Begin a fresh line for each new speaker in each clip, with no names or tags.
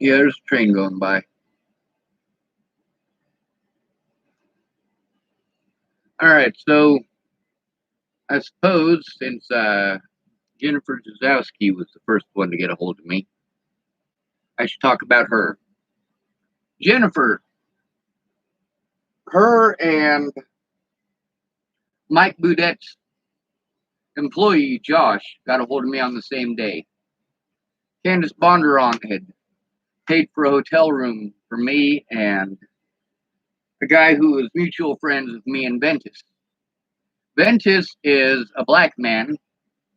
Yeah, there's a train going by. All right, so I suppose since Jennifer Dzikowski was the first one to get a hold of me, I should talk about her. Jennifer, her and Mike Boudet's employee, Josh, got a hold of me on the same day. Candace Bondurant had paid for a hotel room for me and a guy who was mutual friends with me and Ventus. Ventus is a black man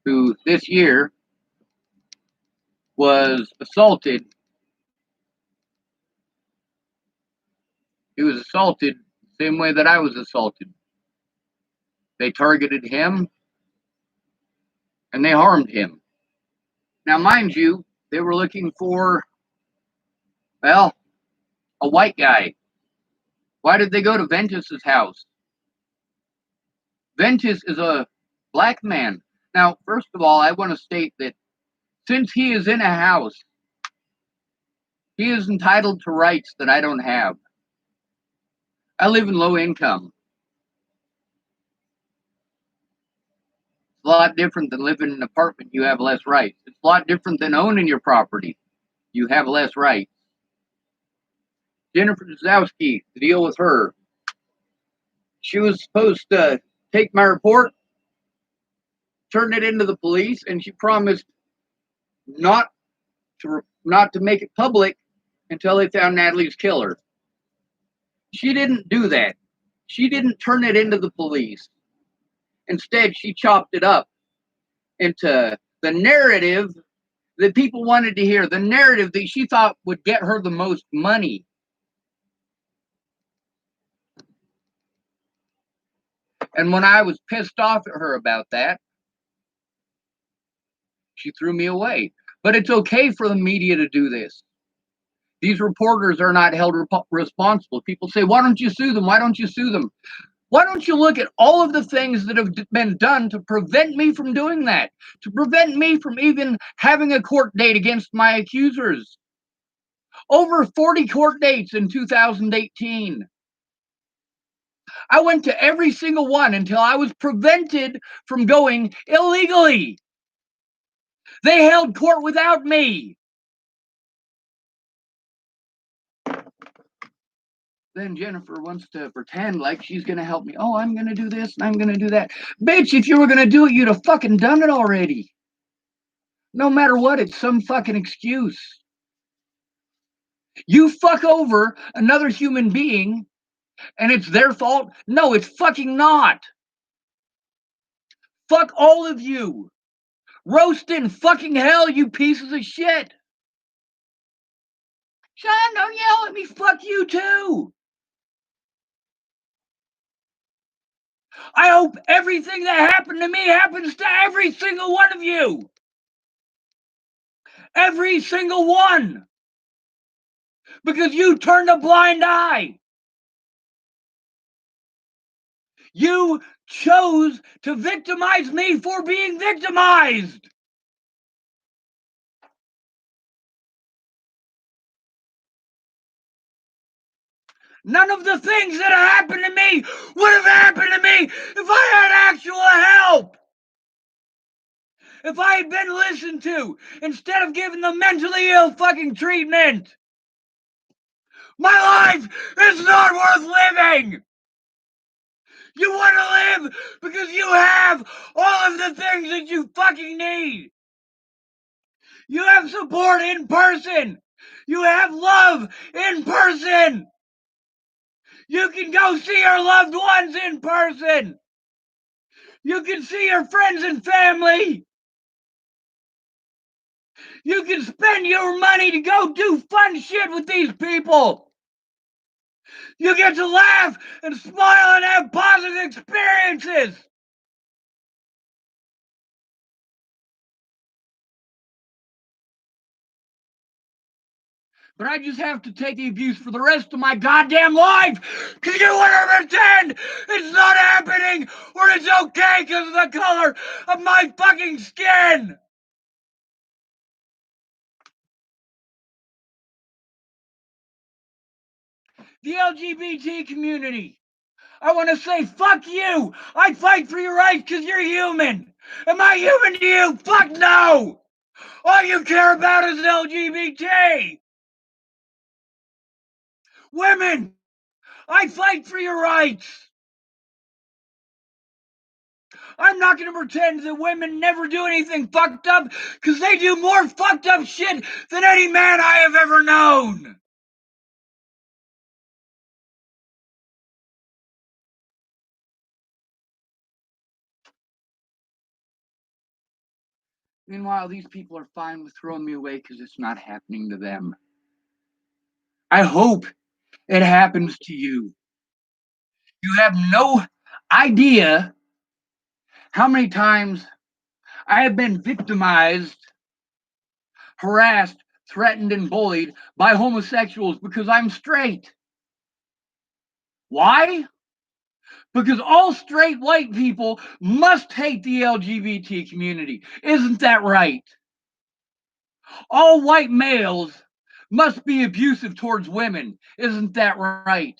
who this year was assaulted. He was assaulted the same way that I was assaulted. They targeted him and they harmed him. Now, mind you, they were looking for, well, a white guy. Why did they go to Ventus's house? Ventus is a black man. Now, first of all, I want to state that since he is in a house, he is entitled to rights that I don't have. I live in low income. It's a lot different than living in an apartment. You have less rights. It's a lot different than owning your property. You have less rights. Jennifer Dzikowski, to deal with her, she was supposed to take my report, turn it into the police, and she promised not not to make it public until they found Natalie's killer. She didn't do that. She didn't turn it into the police. Instead, she chopped it up into the narrative that people wanted to hear, the narrative that she thought would get her the most money. And when I was pissed off at her about that, she threw me away. But it's okay for the media to do this. These reporters are not held responsible. People say, why don't you sue them? Why don't you sue them? Why don't you look at all of the things that have been done to prevent me from doing that, to prevent me from even having a court date against my accusers? Over 40 court dates in 2018. I went to every single one until I was prevented from going illegally. They held court without me. Then Jennifer wants to pretend like she's going to help me. Oh, I'm going to do this and I'm going to do that. Bitch, if you were going to do it, you'd have fucking done it already. No matter what, it's some fucking excuse. You fuck over another human being and it's their fault? No, it's fucking not. Fuck all of you. Roast in fucking hell, you pieces of shit. Sean, don't yell at me. Fuck you too. I hope everything that happened to me happens to every single one of you. Every single one. Because you turned a blind eye. You chose to victimize me for being victimized. None of the things that happened to me would have happened to me if I had actual help. If I had been listened to instead of giving the mentally ill fucking treatment. My life is not worth living. You want to live because you have all of the things that you fucking need. You have support in person. You have love in person. You can go see your loved ones in person. You can see your friends and family. You can spend your money to go do fun shit with these people. You get to laugh and smile and have positive experiences. But I just have to take the abuse for the rest of my goddamn life. Can you want to pretend it's not happening or it's okay because of the color of my fucking skin? the LGBT community. I want to say, fuck you. I fight for your rights because you're human. Am I human to you? Fuck no. All you care about is LGBT. Women, I fight for your rights. I'm not going to pretend that women never do anything fucked up, because they do more fucked up shit than any man I have ever known. Meanwhile, these people are fine with throwing me away because it's not happening to them. I hope it happens to you. You have no idea how many times I have been victimized, harassed, threatened, and bullied by homosexuals because I'm straight. Why? Because all straight white people must hate the LGBT community. Isn't that right? All white males must be abusive towards women. Isn't that right?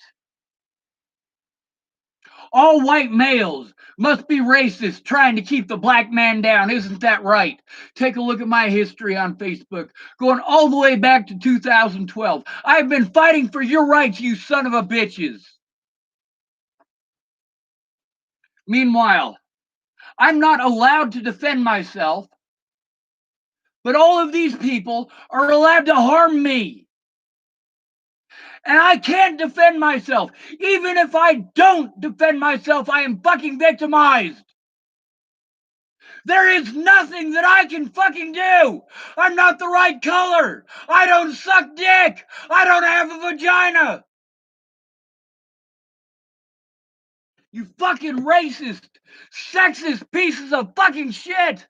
All white males must be racist, trying to keep the black man down. Isn't that right? Take a look at my history on Facebook, going all the way back to 2012. I've been fighting for your rights, you son of a bitches. Meanwhile, I'm not allowed to defend myself, but all of these people are allowed to harm me. And I can't defend myself. Even if I don't defend myself, I am fucking victimized. There is nothing that I can fucking do. I'm not the right color. I don't suck dick. I don't have a vagina. You fucking racist, sexist pieces of fucking shit.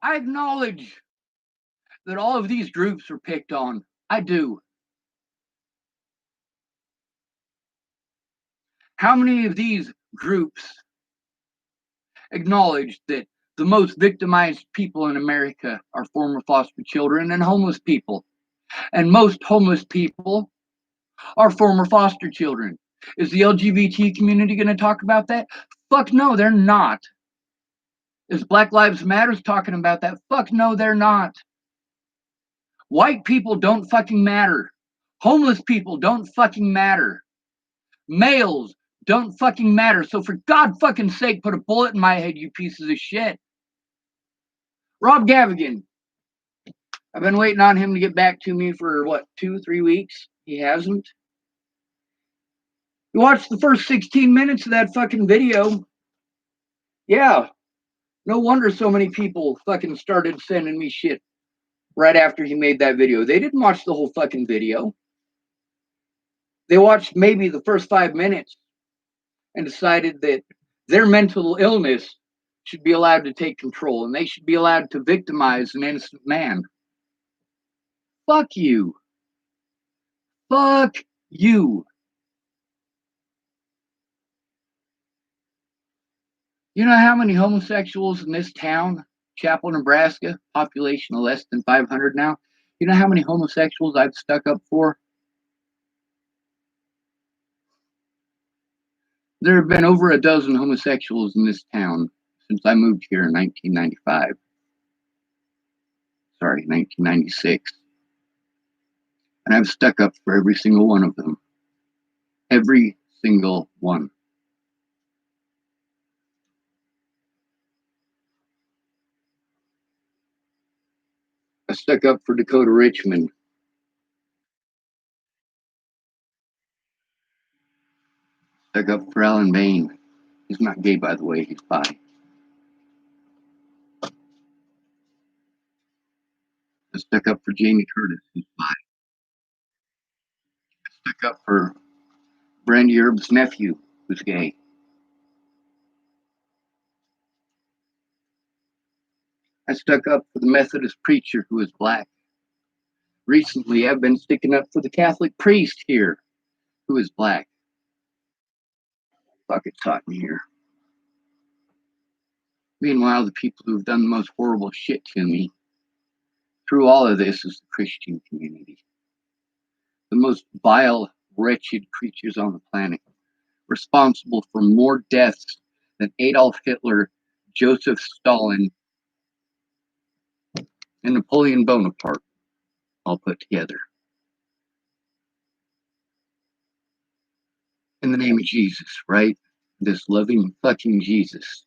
I acknowledge that all of these groups are picked on. I do. How many of these groups acknowledge that the most victimized people in America are former foster children and homeless people? And most homeless people are former foster children. Is the LGBT community going to talk about that? Fuck no, they're not. Is Black Lives Matter talking about that? Fuck no, they're not. White people don't fucking matter. Homeless people don't fucking matter. Males don't fucking matter. So for God fucking sake, put a bullet in my head, you pieces of shit. Rob Gavagan. I've been waiting on him to get back to me for what, 2-3 weeks? He hasn't. You watched the first 16 minutes of that fucking video. Yeah, no wonder so many people fucking started sending me shit right after he made that video. They didn't watch the whole fucking video. They watched maybe the first 5 minutes and decided that their mental illness should be allowed to take control and they should be allowed to victimize an innocent man. Fuck you. Fuck you. You know how many homosexuals in this town, Chapel, Nebraska, population of less than 500 now? You know how many homosexuals I've stuck up for? There have been over a dozen homosexuals in this town since I moved here in 1995. Sorry, 1996. And I've stuck up for every single one of them. Every single one. I stuck up for Dakota Richmond. Stuck up for Alan Bain. He's not gay, by the way, he's bi. I stuck up for Jamie Curtis, who's bi. I stuck up for Brandy Erb's nephew, who's gay. I stuck up for the Methodist preacher who is black. Recently, I've been sticking up for the Catholic priest here who is black. Fuck, it's hot in here. Meanwhile, the people who've done the most horrible shit to me through all of this is the Christian community. The most vile, wretched creatures on the planet, responsible for more deaths than Adolf Hitler, Joseph Stalin, and Napoleon Bonaparte all put together. In the name of Jesus, right? This loving fucking Jesus.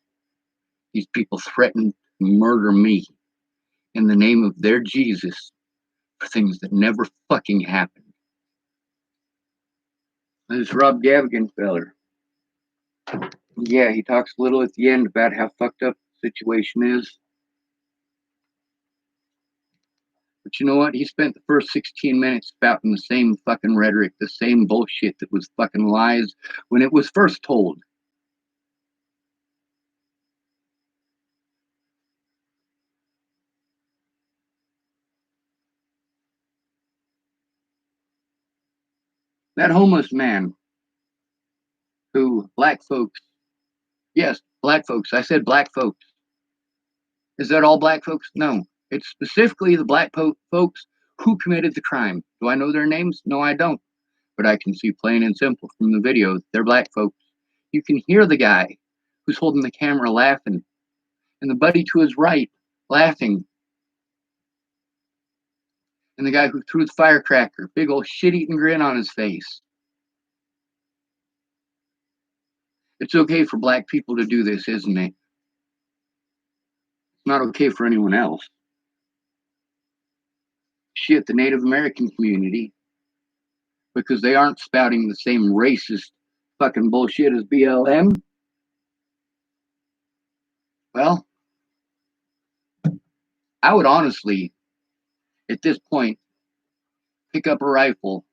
These people threaten to murder me in the name of their Jesus for things that never fucking happened. This Rob Gavagan feller. Yeah, he talks a little at the end about how fucked up the situation is. But you know what? He spent the first 16 minutes spouting the same fucking rhetoric, the same bullshit that was fucking lies when it was first told. That homeless man who black folks, yes, black folks, I said black folks. Is that all black folks? No. It's specifically the black folks who committed the crime. Do I know their names? No, I don't. But I can see plain and simple from the video they're black folks. You can hear the guy who's holding the camera laughing, and the buddy to his right laughing, and the guy who threw the firecracker, big old shit-eating grin on his face. It's okay for black people to do this, isn't it? It's not okay for anyone else. Shit, the Native American community, because they aren't spouting the same racist fucking bullshit as BLM. Well, I would honestly, at this point, pick up a rifle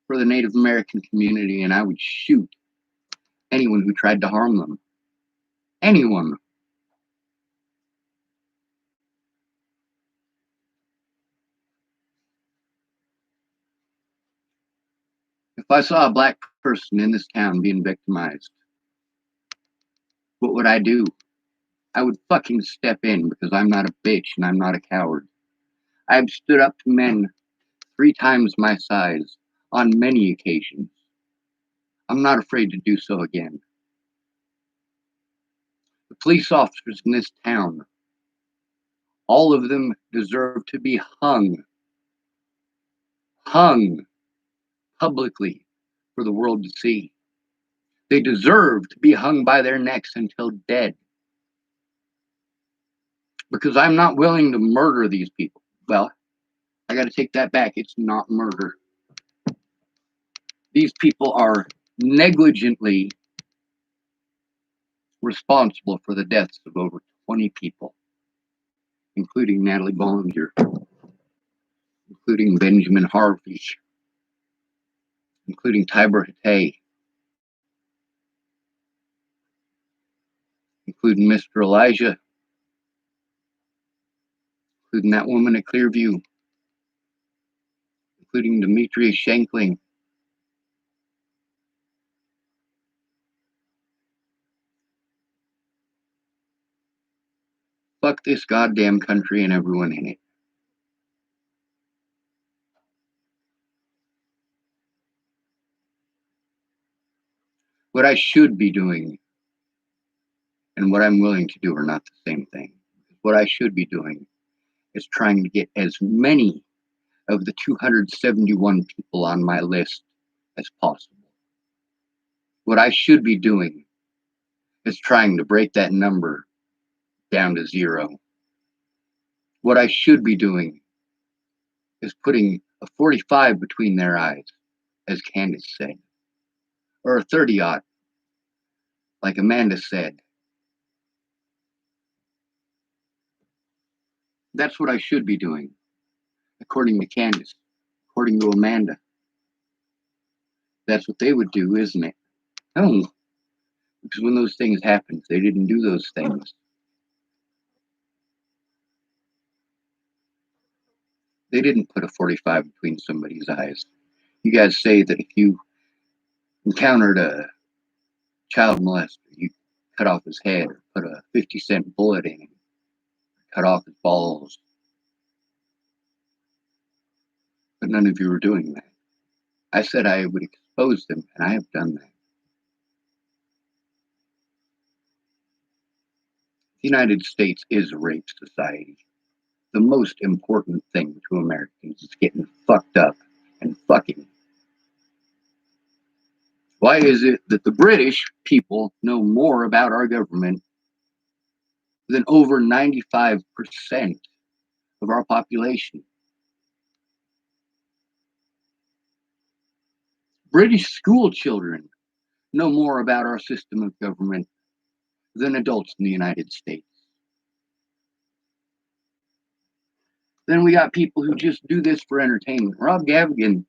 for the Native American community and I would shoot anyone who tried to harm them. Anyone. If I saw a black person in this town being victimized, what would I do? I would fucking step in because I'm not a bitch and I'm not a coward. I've stood up to men 3 times my size on many occasions. I'm not afraid to do so again. The police officers in this town, all of them deserve to be hung publicly for the world to see. They deserve to be hung by their necks until dead. Because I'm not willing to murder these people. Well, I got to take that back. It's not murder. These people are negligently responsible for the deaths of over 20 people, including Natalie Bollinger, including Benjamin Harvey, including Tiber Hatay, including Mr. Elijah, including that woman at Clearview, including Demetria Shankling. Fuck this goddamn country and everyone in it. What I should be doing and what I'm willing to do are not the same thing. What I should be doing is trying to get as many of the 271 people on my list as possible. What I should be doing is trying to break that number down to 0. What I should be doing is putting a 45 between their eyes, as Candace said, or a 30-aught, like Amanda said. That's what I should be doing, according to Candace, according to Amanda. That's what they would do, isn't it? No, because when those things happened, they didn't do those things. They didn't put a 45 between somebody's eyes. You guys say that if you encountered a child molester, you cut off his head or put a 50-cent bullet in him, cut off his balls. But none of you are doing that. I said I would expose them, and I have done that. The United States is a rape society. The most important thing to Americans is getting fucked up and fucking. Why is it that the British people know more about our government than over 95% of our population? British school children know more about our system of government than adults in the United States. Then we got people who just do this for entertainment. Rob Gavagan,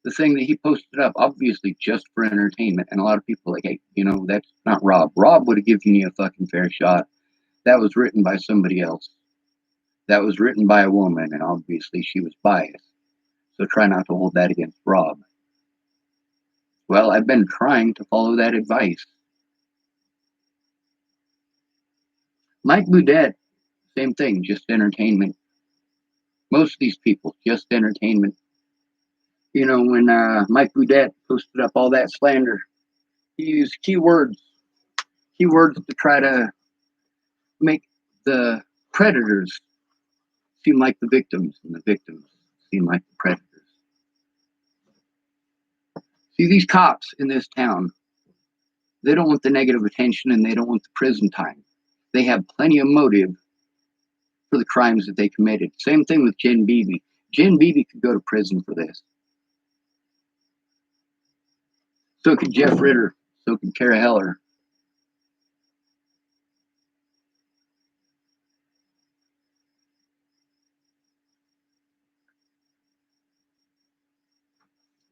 the thing that he posted up, obviously just for entertainment. And a lot of people are like, hey, you know, that's not Rob. Rob would have given you a fucking fair shot. That was written by somebody else. That was written by a woman, and obviously she was biased. So try not to hold that against Rob. Well, I've been trying to follow that advice. Mike Boudet, same thing, just entertainment. Most of these people, just entertainment. You know, when Mike Boudet posted up all that slander, he used keywords to try to make the predators seem like the victims, and the victims seem like the predators. See, these cops in this town, they don't want the negative attention and they don't want the prison time. They have plenty of motive for the crimes that they committed. Same thing with Jen Beebe. Jen Beebe could go to prison for this. So could Jeff Ritter. So could Kara Heller.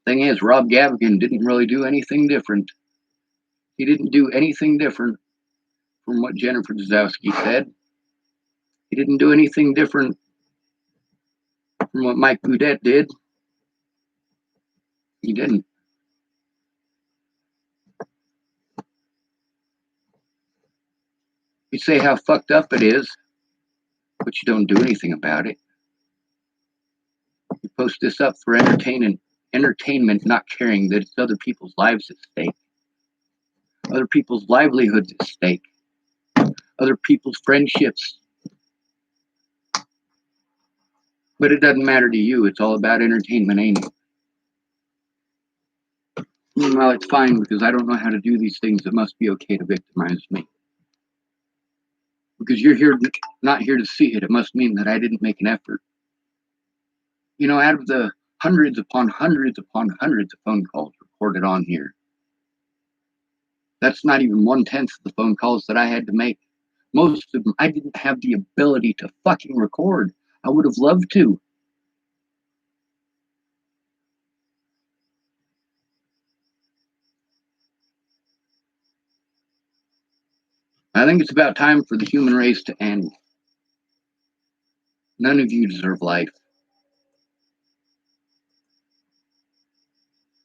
Thing is, Rob Gavagan didn't really do anything different. He didn't do anything different from what Jennifer Dzikowski said. He didn't do anything different from what Mike Boudet did. He didn't. You say how fucked up it is, but you don't do anything about it. You post this up for entertainment, not caring that it's other people's lives at stake, other people's livelihoods at stake, other people's friendships. But it doesn't matter to you. It's all about entertainment, ain't it? Well, it's fine because I don't know how to do these things. It must be okay to victimize me. Because you're here, not here to see it. It must mean that I didn't make an effort. You know, out of the hundreds upon hundreds upon hundreds of phone calls recorded on here, that's not even 1/10 of the phone calls that I had to make. Most of them, I didn't have the ability to fucking record. I would have loved to. I think it's about time for the human race to end. None of you deserve life.